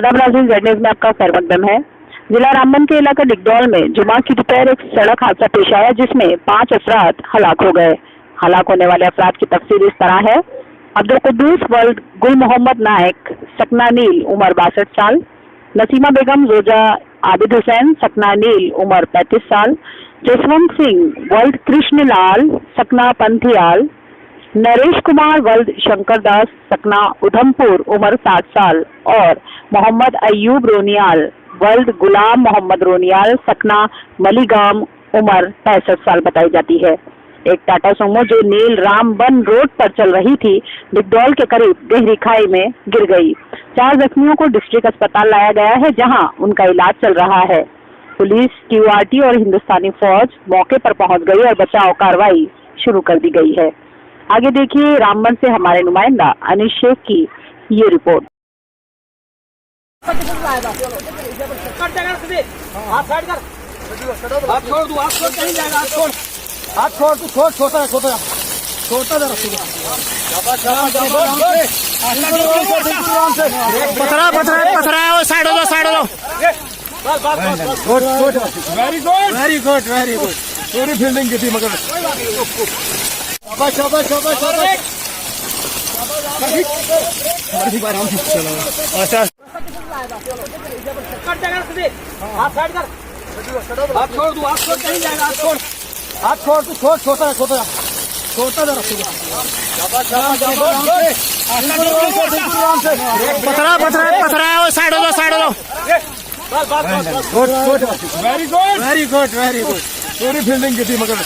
आदाब नाज़रीन, Z news में आपका खैर मकदम है। जिला रामबन के इलाका डिगडौल में जुमा की दोपहर एक सड़क हादसा पेश आया जिसमें 5 अफराद हलाक हो गए। हलाक होने वाले अफराद की तफसील इस तरह है। अब्दुल कुद्दूस वल्द गुल मोहम्मद नायक सकना नील उम्र 62 साल, नसीमा बेगम जोजा आबिद हुसैन सकना नील उम्र 35 साल, जसवंत सिंह वल्द कृष्ण लाल सकना पंथियाल, नरेश कुमार वल्द शंकर दास सकना उधमपुर उम्र 60 साल और मोहम्मद अयूब रोनियाल वल्द गुलाम मोहम्मद रोनियाल सकना मलीगाम उम्र 65 साल बताई जाती है। एक टाटा सुमो जो नील रामबन रोड पर चल रही थी डिगडौल के करीब गहरी खाई में गिर गई। 4 जख्मियों को डिस्ट्रिक्ट अस्पताल लाया गया है जहां उनका इलाज चल रहा है। पुलिस, क्यूआरटी और हिंदुस्तानी फौज मौके पर पहुंच गई और बचाव कार्रवाई शुरू कर दी गई है। आगे देखिए रामबन से हमारे नुमाइंदा अनिश शेख की ये रिपोर्ट। पथरा है वो साइड हो वेरी गुड पूरी फील्डिंग की थी मगर शाबाश हाथ छोड़ तू छोटा पथरा है वो साइड हो वेरी गुड पूरी फील्डिंग की थी मगर